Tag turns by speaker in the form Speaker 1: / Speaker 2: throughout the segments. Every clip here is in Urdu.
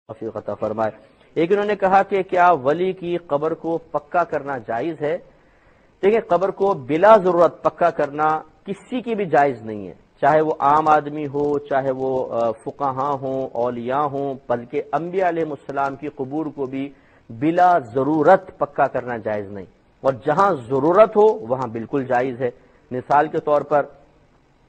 Speaker 1: توفیق عطا فرمائے۔ ایک انہوں نے کہا کہ کیا ولی کی قبر کو پکا کرنا جائز ہے؟ دیکھیں، قبر کو بلا ضرورت پکا کرنا کسی کی بھی جائز نہیں ہے، چاہے وہ عام آدمی ہو، چاہے وہ فقہاء ہوں، اولیاء ہوں، بلکہ انبیاء علیہ السلام کی قبور کو بھی بلا ضرورت پکا کرنا جائز نہیں، اور جہاں ضرورت ہو وہاں بالکل جائز ہے۔ مثال کے طور پر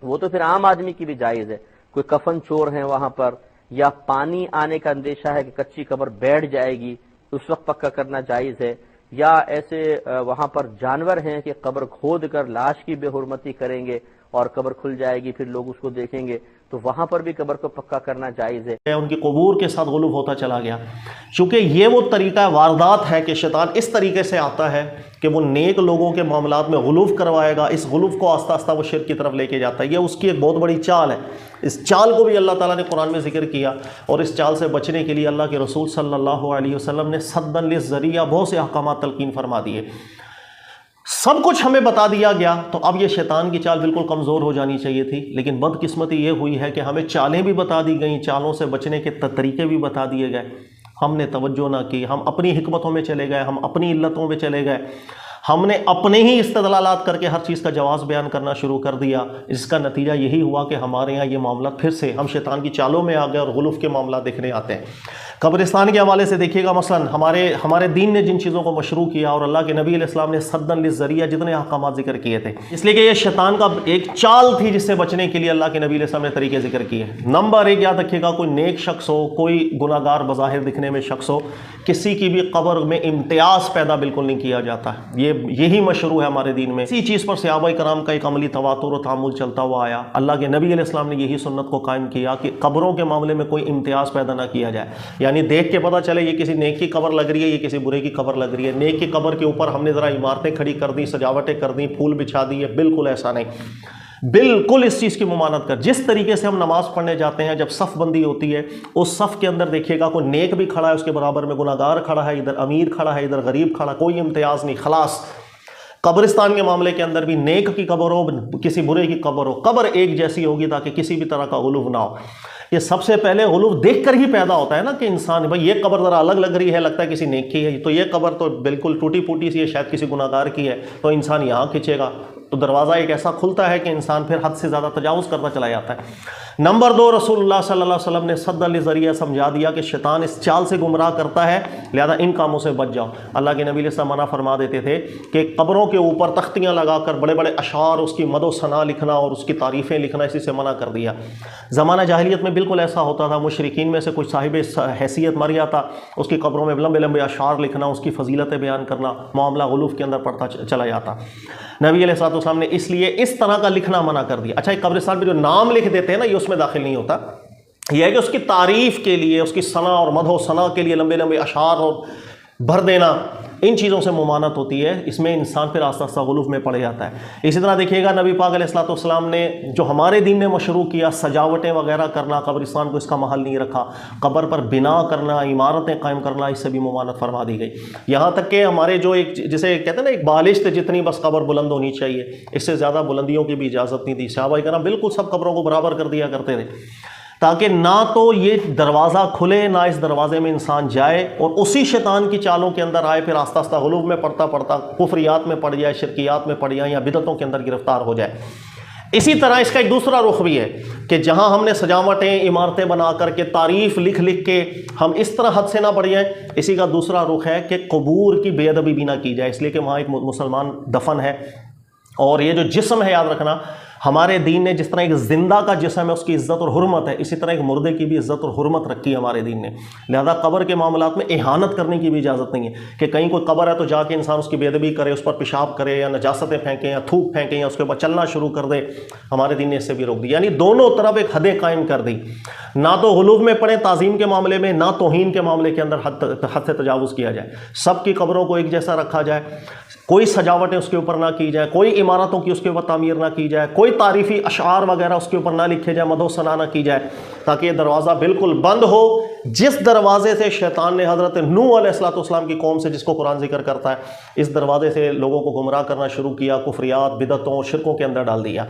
Speaker 1: وہ تو پھر عام آدمی کی بھی جائز ہے، کوئی کفن چور ہیں وہاں پر، یا پانی آنے کا اندیشہ ہے کہ کچی قبر بیٹھ جائے گی، اس وقت پکا کرنا جائز ہے، یا ایسے وہاں پر جانور ہیں کہ قبر کھود کر لاش کی بے حرمتی کریں گے اور قبر کھل جائے گی، پھر لوگ اس کو دیکھیں گے، تو وہاں پر بھی قبر کو پکا کرنا جائز ہے۔
Speaker 2: ان کی قبور کے ساتھ غلو ہوتا چلا گیا، چونکہ یہ وہ طریقہ واردات ہے کہ شیطان اس طریقے سے آتا ہے کہ وہ نیک لوگوں کے معاملات میں غلو کروائے گا، اس غلو کو آہستہ آہستہ وہ شرک کی طرف لے کے جاتا ہے۔ یہ اس کی ایک بہت بڑی چال ہے، اس چال کو بھی اللہ تعالیٰ نے قرآن میں ذکر کیا، اور اس چال سے بچنے کے لیے اللہ کے رسول صلی اللہ علیہ وسلم نے صدًا للذریعہ بہت سے احکامات تلقین فرما دیے۔ سب کچھ ہمیں بتا دیا گیا، تو اب یہ شیطان کی چال بالکل کمزور ہو جانی چاہیے تھی، لیکن بدقسمتی یہ ہوئی ہے کہ ہمیں چالیں بھی بتا دی گئیں، چالوں سے بچنے کے طریقے بھی بتا دیے گئے، ہم نے توجہ نہ کی، ہم اپنی حکمتوں میں چلے گئے، ہم اپنی علتوں میں چلے گئے، ہم نے اپنے ہی استدلالات کر کے ہر چیز کا جواز بیان کرنا شروع کر دیا، جس کا نتیجہ یہی ہوا کہ ہمارے ہاں یہ معاملات پھر سے ہم شیطان کی چالوں میں آ گئے اور غلوف کے معاملات دیکھنے آتے ہیں۔ قبرستان کے حوالے سے دیکھیے گا، مثلا ہمارے دین نے جن چیزوں کو مشروع کیا اور اللہ کے نبی علیہ السلام نے صدًا للذریعہ جتنے احکامات ذکر کیے تھے، اس لیے کہ یہ شیطان کا ایک چال تھی جس سے بچنے کے لیے اللہ کے نبی علیہ السلام نے طریقے ذکر کیے۔ نمبر ایک یاد رکھیے گا، کوئی نیک شخص ہو، کوئی گناہ گار بظاہر دکھنے میں شخص ہو، کسی کی بھی قبر میں امتیاز پیدا بالکل نہیں کیا جاتا، یہی مشروع ہے ہمارے دین میں۔ اسی چیز پر صحابہ کرام کا ایک عملی تواتر و تعامل چلتا ہوا آیا، اللہ کے نبی علیہ السلام نے یہی سنت کو قائم کیا کہ قبروں کے معاملے میں کوئی امتیاز پیدا نہ کیا جائے، یعنی دیکھ کے پتہ چلے یہ کسی نیک کی قبر لگ رہی ہے، یہ کسی برے کی قبر لگ رہی ہے، نیک کی قبر کے اوپر ہم نے ذرا عمارتیں کھڑی کر دی، سجاوٹیں کر دی، پھول بچھا دیے، بالکل ایسا نہیں، بالکل اس چیز کی ممانعت کر۔ جس طریقے سے ہم نماز پڑھنے جاتے ہیں، جب صف بندی ہوتی ہے، اس صف کے اندر دیکھیے گا کوئی نیک بھی کھڑا ہے، اس کے برابر میں گناہ گار کھڑا ہے، ادھر امیر کھڑا ہے، ادھر غریب کھڑا، کوئی امتیاز نہیں، خلاص۔ قبرستان کے معاملے کے اندر بھی نیک کی قبر ہو، کسی برے کی قبر ہو، قبر ایک جیسی ہوگی تاکہ کسی بھی طرح کا غلو نہ ہو۔ یہ سب سے پہلے غلو دیکھ کر ہی پیدا ہوتا ہے نا، کہ انسان بھائی یہ قبر ذرا الگ لگ رہی ہے، لگتا ہے کسی نیک کی ہے، تو یہ قبر تو بالکل ٹوٹی پھوٹی سی ہے، شاید کسی گناہ گار کی ہے، تو انسان یہاں کھنچے گا، تو دروازہ ایک ایسا کھلتا ہے کہ انسان پھر حد سے زیادہ تجاوز کرتا چلا جاتا ہے۔ نمبر دو، رسول اللہ صلی اللہ علیہ وسلم نے صدًا للذریعہ سمجھا دیا کہ شیطان اس چال سے گمراہ کرتا ہے، لہذا ان کاموں سے بچ جاؤ۔ اللہ کے نبی علیہ السلام منع فرما دیتے تھے کہ قبروں کے اوپر تختیاں لگا کر بڑے بڑے اشعار، اس کی مد و ثنا لکھنا اور اس کی تعریفیں لکھنا، اسی سے منع کر دیا۔ زمانہ جاہلیت میں بالکل ایسا ہوتا تھا، مشرکین میں سے کچھ صاحب حیثیت مر جاتا، اس کی قبروں میں لمبے لمبے اشعار لکھنا، اس کی فضیلتیں بیان کرنا، معاملہ غلوف کے اندر پڑتا چلا جاتا۔ نبی علیہ السلام نے اس لیے اس طرح کا لکھنا منع کر دیا۔ اچھا، قبرستان میں جو نام لکھ دیتے ہیں نا، یہ اس میں داخل نہیں ہوتا، یہ ہے کہ اس کی تعریف کے لیے، اس کی ثنا اور مدح و ثنا کے لیے لمبے لمبے اشعار اور بھر دینا، ان چیزوں سے ممانعت ہوتی ہے، اس میں انسان پھر آہستہ آہستہ غلوف میں پڑ جاتا ہے۔ اسی طرح دیکھیے گا، نبی پاک علیہ الصلوۃ والسلام نے جو ہمارے دین نے مشروع کیا، سجاوٹیں وغیرہ کرنا، قبرستان کو اس کا محل نہیں رکھا، قبر پر بنا کرنا، عمارتیں قائم کرنا، اس سے بھی ممانعت فرما دی گئی۔ یہاں تک کہ ہمارے جو ایک جسے کہتے ہیں نا ایک بالشت جتنی بس قبر بلند ہونی چاہیے، اس سے زیادہ بلندیوں کی بھی اجازت نہیں دی۔ صحابہ کرام بالکل سب قبروں کو برابر کر دیا کرتے تھے، تاکہ نہ تو یہ دروازہ کھلے، نہ اس دروازے میں انسان جائے اور اسی شیطان کی چالوں کے اندر آئے، پھر آہستہ آہستہ غلو میں پڑتا پڑتا کفریات میں پڑ جائے، شرکیات میں پڑ جائے، یا بدعتوں کے اندر گرفتار ہو جائے۔ اسی طرح اس کا ایک دوسرا رخ بھی ہے کہ جہاں ہم نے سجاوٹیں، عمارتیں بنا کر کے، تعریف لکھ لکھ کے ہم اس طرح حد سے نہ بڑھ جائیں، اسی کا دوسرا رخ ہے کہ قبور کی بے ادبی بھی نہ کی جائے، اس لیے کہ وہاں ایک مسلمان دفن ہے، اور یہ جو جسم ہے، یاد رکھنا، ہمارے دین نے جس طرح ایک زندہ کا جسم ہے اس کی عزت اور حرمت ہے، اسی طرح ایک مردے کی بھی عزت اور حرمت رکھی ہے ہمارے دین نے، لہذا قبر کے معاملات میں اہانت کرنے کی بھی اجازت نہیں ہے کہ کہیں کوئی قبر ہے تو جا کے انسان اس کی بے ادبی کرے، اس پر پیشاب کرے، یا نجاستیں پھینکیں، یا تھوک پھینکیں، یا اس کے بعد چلنا شروع کر دے۔ ہمارے دین نے اس سے بھی روک دی، یعنی دونوں طرف ایک حدیں قائم کر دی، نہ تو غلو میں پڑے تعظیم کے معاملے میں، نہ توہین کے معاملے کے اندر حد سے تجاوز کیا جائے، سب کی قبروں کو ایک جیسا رکھا جائے، کوئی سجاوٹیں اس کے اوپر نہ کی جائے، کوئی عمارتوں کی اس کے اوپر تعمیر نہ کی جائے، کوئی تعریفی اشعار وغیرہ اس کے اوپر نہ لکھے جائے، مدح و ثنا نہ کی جائے، تاکہ یہ دروازہ بالکل بند ہو۔ جس دروازے سے شیطان نے حضرت نوح علیہ السلام کی قوم سے، جس کو قرآن ذکر کرتا ہے، اس دروازے سے لوگوں کو گمراہ کرنا شروع کیا، کفریات، بدعتوں اور شرکوں کے اندر ڈال دیا۔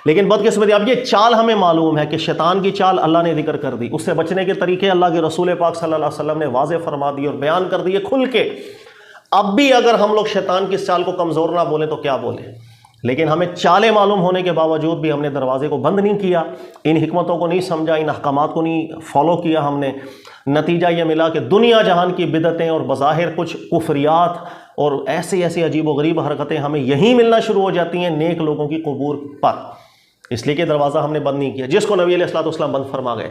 Speaker 2: لیکن بدقسمتی اب یہ چال ہمیں معلوم ہے کہ شیطان کی چال اللہ نے ذکر کر دی، اس سے بچنے کے طریقے اللہ کے رسول پاک صلی اللہ علیہ وسلم نے واضح فرما دی اور بیان کر دیے کھل کے۔ اب بھی اگر ہم لوگ شیطان کی اس چال کو کمزور نہ بولیں تو کیا بولیں، لیکن ہمیں چالیں معلوم ہونے کے باوجود بھی ہم نے دروازے کو بند نہیں کیا، ان حکمتوں کو نہیں سمجھا، ان احکامات کو نہیں فالو کیا ہم نے۔ نتیجہ یہ ملا کہ دنیا جہان کی بدعتیں اور بظاہر کچھ کفریات اور ایسی عجیب و غریب حرکتیں ہمیں یہیں ملنا شروع ہو جاتی ہیں نیک لوگوں کی قبور پر، اس لیے کہ دروازہ ہم نے بند نہیں کیا جس کو نبی علیہ الصلوۃ والسلام بند فرما گئے۔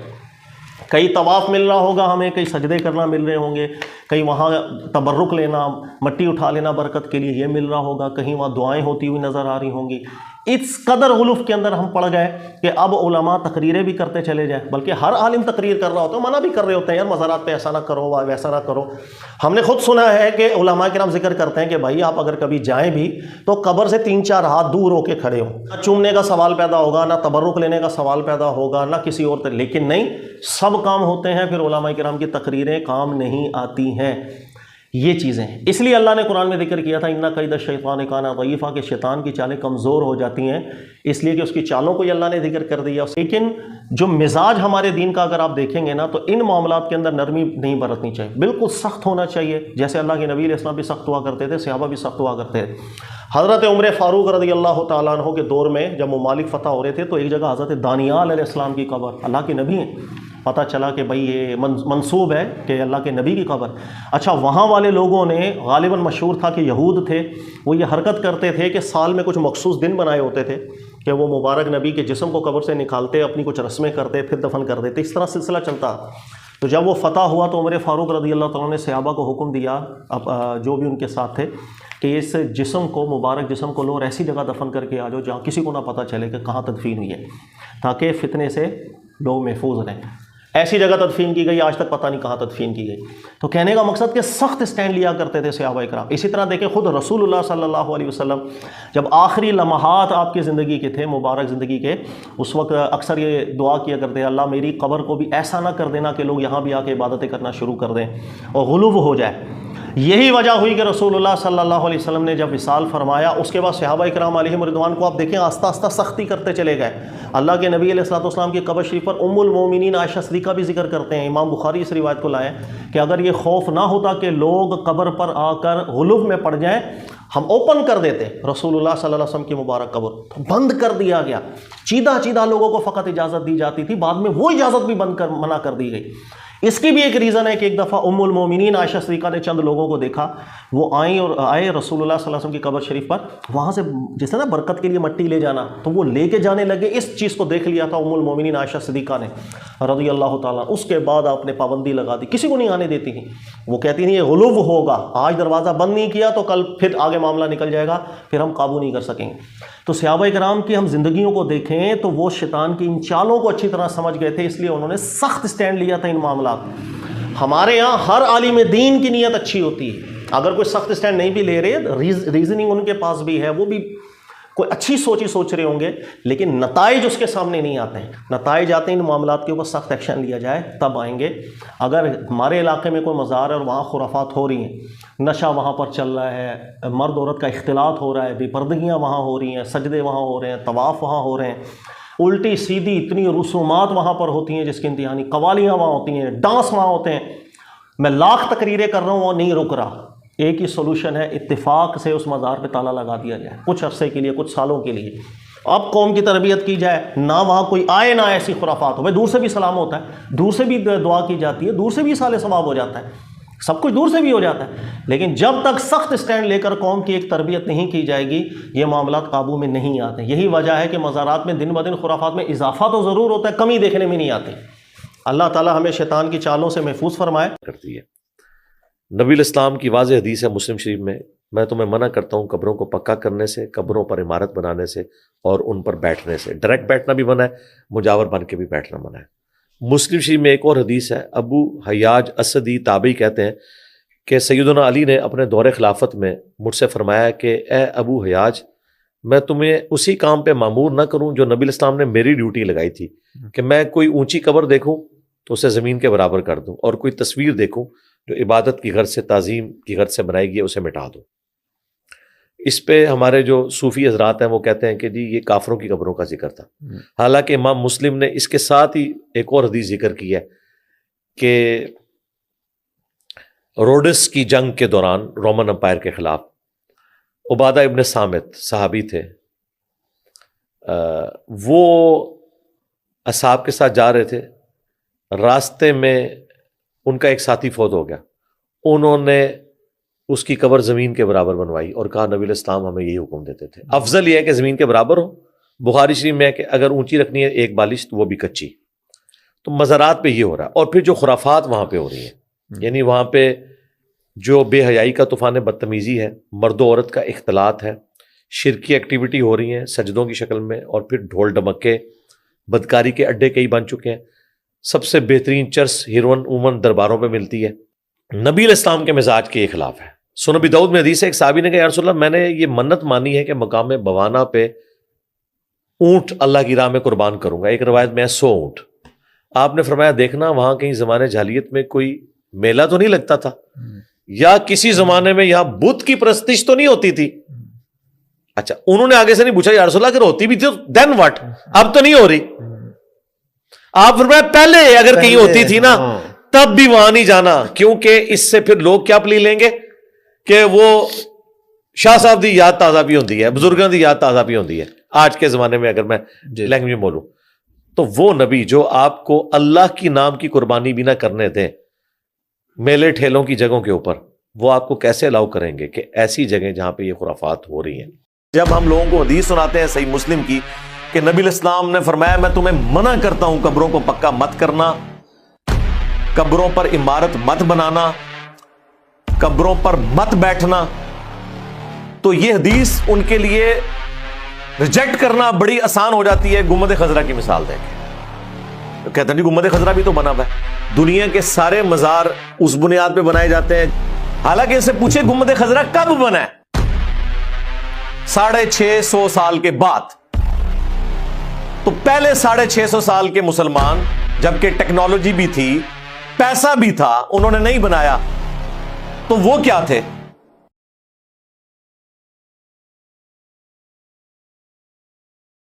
Speaker 2: کئی طواف مل رہا ہوگا ہمیں، کئی سجدے کرنا مل رہے ہوں گے، کہیں وہاں تبرک لینا، مٹی اٹھا لینا برکت کے لیے یہ مل رہا ہوگا، کہیں وہاں دعائیں ہوتی ہوئی نظر آ رہی ہوں گی۔ اس قدر غلوف کے اندر ہم پڑ گئے کہ اب علماء تقریریں بھی کرتے چلے جائیں، بلکہ ہر عالم تقریر کر رہا ہوتا ہے، منع بھی کر رہے ہوتے ہیں، یار مزارات پہ ایسا نہ کرو ویسا نہ کرو۔ ہم نے خود سنا ہے کہ علماء کرام ذکر کرتے ہیں کہ بھائی آپ اگر کبھی جائیں بھی تو قبر سے 3-4 ہاتھ دور ہو کے کھڑے ہوں، نہ چومنے کا سوال پیدا ہوگا، نہ تبرک لینے کا سوال پیدا ہوگا، نہ کسی اور طرح، لیکن نہیں، سب کام ہوتے ہیں، پھر علماء کرام کی تقریریں کام نہیں آتی ہیں۔ یہ چیزیں ہیں، اس لیے اللہ نے قرآن میں ذکر کیا تھا اِنَّ کَیْدَ الشَّیْطَانِ کَانَ ضَعِیفًا، کہ شیطان کی چالیں کمزور ہو جاتی ہیں، اس لیے کہ اس کی چالوں کو اللہ نے ذکر کر دیا۔ لیکن جو مزاج ہمارے دین کا اگر آپ دیکھیں گے نا تو ان معاملات کے اندر نرمی نہیں برتنی چاہیے، بالکل سخت ہونا چاہیے، جیسے اللہ کے نبی علیہ السلام بھی سخت ہوا کرتے تھے، صحابہ بھی سخت ہوا کرتے تھے۔ حضرت عمر فاروق رضی اللہ تعالیٰ عنہ کے دور میں جب ممالک فتح ہو رہے تھے تو ایک جگہ حضرت دانیال علیہ السلام کی قبر، اللہ کے نبی ہیں، پتہ چلا کہ بھئی یہ منسوب ہے کہ اللہ کے نبی کی قبر۔ اچھا، وہاں والے لوگوں نے غالباً مشہور تھا کہ یہود تھے، وہ یہ حرکت کرتے تھے کہ سال میں کچھ مخصوص دن بنائے ہوتے تھے کہ وہ مبارک نبی کے جسم کو قبر سے نکالتے، اپنی کچھ رسمیں کرتے، پھر دفن کر دیتے، اس طرح سلسلہ چلتا۔ تو جب وہ فتح ہوا تو عمر فاروق رضی اللہ تعالیٰ نے صحابہ کو حکم دیا، اب جو بھی ان کے ساتھ تھے، کہ اس جسم کو، مبارک جسم کو لو اور ایسی جگہ دفن کر کے آ جاؤ جہاں کسی کو نہ پتہ چلے کہ کہاں تدفین ہوئی ہے، تاکہ فتنے سے لوگ محفوظ رہیں۔ ایسی جگہ تدفین کی گئی، آج تک پتہ نہیں کہاں تدفین کی گئی۔ تو کہنے کا مقصد کہ سخت اسٹینڈ لیا کرتے تھے صحابہ کرام۔ اسی طرح دیکھیں خود رسول اللہ صلی اللہ علیہ وسلم جب آخری لمحات آپ کی زندگی کے تھے، مبارک زندگی کے، اس وقت اکثر یہ دعا کیا کرتے ہیں، اللہ میری قبر کو بھی ایسا نہ کر دینا کہ لوگ یہاں بھی آ کے عبادتیں کرنا شروع کر دیں اور غلو ہو جائے۔ یہی وجہ ہوئی کہ رسول اللہ صلی اللہ علیہ وسلم نے جب وصال فرمایا، اس کے بعد صحابہ کرام علیہم رضوان کو آپ دیکھیں آہستہ آہستہ سختی کرتے چلے گئے۔ اللہ کے نبی علیہ الصلوۃ والسلام کی قبر شریف پر ام المومنین عائشہ صدیقہ بھی ذکر کرتے ہیں، امام بخاری اس روایت کو لائے کہ اگر یہ خوف نہ ہوتا کہ لوگ قبر پر آ کر غلو میں پڑ جائیں، ہم اوپن کر دیتے رسول اللہ صلی اللہ علیہ وسلم کی مبارک قبر، تو بند کر دیا گیا، چیدہ لوگوں کو فقط اجازت دی جاتی تھی، بعد میں وہ اجازت بھی منع کر دی گئی۔ اس کی بھی ایک ریزن ہے کہ ایک دفعہ ام المومنین عائشہ صدیقہ نے چند لوگوں کو دیکھا، وہ آئے رسول اللہ صلی اللہ علیہ وسلم کی قبر شریف پر، وہاں سے جیسے نا برکت کے لیے مٹی لے جانا، تو وہ لے کے جانے لگے۔ اس چیز کو دیکھ لیا تھا ام المومنین عائشہ صدیقہ نے رضی اللہ تعالیٰ۔ اس کے بعد آپ نے پابندی لگا دی، کسی کو نہیں آنے دیتی تھیں، وہ کہتی تھیں یہ غلو ہوگا، آج دروازہ بند نہیں کیا تو کل پھر آگے معاملہ نکل جائے گا، پھر ہم قابو نہیں کر سکیں گے۔ تو صحابہ کرام کی ہم زندگیوں کو دیکھیں تو وہ شیطان کی ان چالوں کو اچھی طرح سمجھ گئے تھے، اس لیے انہوں نے سخت اسٹینڈ لیا تھا ان معاملات میں۔ ہمارے یہاں ہر عالم دین کی نیت اچھی ہوتی ہے، اگر کوئی سخت اسٹینڈ نہیں بھی لے رہے، ریزننگ ان کے پاس بھی ہے، وہ بھی کوئی اچھی سوچ رہے ہوں گے، لیکن نتائج اس کے سامنے نہیں آتے ہیں۔ نتائج آتے ہیں ان معاملات کے اوپر سخت ایکشن لیا جائے تب آئیں گے۔ اگر ہمارے علاقے میں کوئی مزار ہے اور وہاں خرافات ہو رہی ہیں، نشہ وہاں پر چل رہا ہے، مرد عورت کا اختلاط ہو رہا ہے، بے پردگیاں وہاں ہو رہی ہیں، سجدے وہاں ہو رہے ہیں، طواف وہاں ہو رہے ہیں، الٹی سیدھی اتنی رسومات وہاں پر ہوتی ہیں جس کی انتہانی، قوالیاں وہاں ہوتی ہیں، ڈانس وہاں ہوتے ہیں، میں لاکھ تقریریں کر رہا ہوں وہ نہیں رک رہا۔ ایک ہی سولوشن ہے، اتفاق سے اس مزار پہ تالا لگا دیا جائے کچھ عرصے کے لیے، کچھ سالوں کے لیے۔ اب قوم کی تربیت کی جائے، نہ وہاں کوئی آئے نہ ایسی خرافات ہو۔ بھائی دور سے بھی سلام ہوتا ہے، دور سے بھی دعا کی جاتی ہے، دور سے بھی سال ثواب ہو جاتا ہے، سب کچھ دور سے بھی ہو جاتا ہے، لیکن جب تک سخت اسٹینڈ لے کر قوم کی ایک تربیت نہیں کی جائے گی، یہ معاملات قابو میں نہیں آتے۔ یہی وجہ ہے کہ مزارات میں دن بدن خرافات میں اضافہ تو ضرور ہوتا ہے، کمی دیکھنے میں نہیں آتی۔ اللہ تعالی ہمیں شیطان کی چالوں سے محفوظ فرمائے۔
Speaker 3: کرتی ہے نبی الاسلام کی واضح حدیث ہے مسلم شریف میں تمہیں منع کرتا ہوں قبروں کو پکا کرنے سے، قبروں پر عمارت بنانے سے اور ان پر بیٹھنے سے۔ ڈائریکٹ بیٹھنا بھی منع ہے، مجاور بن کے بھی بیٹھنا منع ہے۔ مسلم شریف میں ایک اور حدیث ہے، ابو حیاج اسدی تابعی کہتے ہیں کہ سیدنا علی نے اپنے دور خلافت میں مجھ سے فرمایا کہ اے ابو حیاج، میں تمہیں اسی کام پہ مامور نہ کروں جو نبی الاسلام نے میری ڈیوٹی لگائی تھی، کہ میں کوئی اونچی قبر دیکھوں تو اسے زمین کے برابر کر دوں، اور کوئی تصویر دیکھوں جو عبادت کی غرض سے، تعظیم کی غرض سے بنائی گئی ہے، اسے مٹا دو۔ اس پہ ہمارے جو صوفی حضرات ہیں وہ کہتے ہیں کہ جی یہ کافروں کی قبروں کا ذکر تھا. حالانکہ امام مسلم نے اس کے ساتھ ہی ایک اور حدیث ذکر کی ہے کہ روڈس کی جنگ کے دوران رومن امپائر کے خلاف عبادہ ابن صامت صحابی تھے، وہ اصحاب کے ساتھ جا رہے تھے، راستے میں ان کا ایک ساتھی فوت ہو گیا، انہوں نے اس کی قبر زمین کے برابر بنوائی اور کہا نبی الاسلام ہمیں یہی حکم دیتے تھے، افضل یہ ہے کہ زمین کے برابر ہو. بخاری شریف میں ہے کہ اگر اونچی رکھنی ہے ایک بالش تو وہ بھی کچی. تو مزارات پہ یہ ہو رہا ہے. اور پھر جو خرافات وہاں پہ ہو رہی ہیں، یعنی وہاں پہ جو بے حیائی کا طوفان بدتمیزی ہے، مرد و عورت کا اختلاط ہے، شرکی ایکٹیویٹی ہو رہی ہیں سجدوں کی شکل میں، اور پھر ڈھول ڈمکے بدکاری کے اڈے کئی بن چکے ہیں. سب سے بہترین چرس ہیروئن عموماً درباروں پہ ملتی ہے. نبی علیہ السلام کے مزاج کے خلاف ہے. سنن ابی داؤد میں حدیث ہے، ایک صحابی نے کہا یا رسول اللہ میں نے یہ منت مانی ہے کہ مقام بوانا پہ اونٹ اللہ کی راہ میں قربان کروں گا. ایک روایت میں 100 اونٹ. آپ نے فرمایا دیکھنا وہاں کہیں زمانے جاہلیت میں کوئی میلہ تو نہیں لگتا تھا، یا کسی زمانے میں یہاں بت کی پرستش تو نہیں ہوتی تھی. اچھا انہوں نے آگے سے نہیں پوچھا یا رسول اللہ اگر ہوتی بھی تھی دین واٹ، اب تو نہیں ہو رہی. آپ فرمایا پہلے اگر کہیں ہوتی تھی نا تب بھی وہاں نہیں جانا، کیونکہ اس سے پھر لوگ کیا پلی لیں گے کہ وہ شاہ صاحب دی یاد تازہ بھی ہوتی ہے، بزرگوں دی یاد تازہ بھی ہوتی ہے. آج کے زمانے میں اگر میں لینگویج میں بولوں تو وہ نبی جو آپ کو اللہ کی نام کی قربانی بھی نہ کرنے دیں میلے ٹھیلوں کی جگہوں کے اوپر، وہ آپ کو کیسے الاؤ کریں گے کہ ایسی جگہیں جہاں پہ یہ خرافات ہو رہی ہیں. جب ہم لوگوں کو حدیث سناتے ہیں صحیح مسلم کی کہ نبی علیہ السلام نے فرمایا میں تمہیں منع کرتا ہوں قبروں کو پکا مت کرنا، قبروں پر عمارت مت بنانا، قبروں پر مت بیٹھنا، تو یہ حدیث ان کے لیے ریجیکٹ کرنا بڑی آسان ہو جاتی ہے. گنبد خضرا کی مثال دیں گے، کہتے ہیں جی گنبد خضرا بھی تو بنا ہوا ہے، دنیا کے سارے مزار اس بنیاد پہ بنائے جاتے ہیں. حالانکہ ان سے پوچھے گنبد خضرا کب بنا ہے؟ 650 سال کے بعد. تو پہلے 650 سال کے مسلمان جبکہ ٹیکنالوجی بھی تھی، پیسہ بھی تھا، انہوں نے نہیں بنایا. تو وہ کیا تھے؟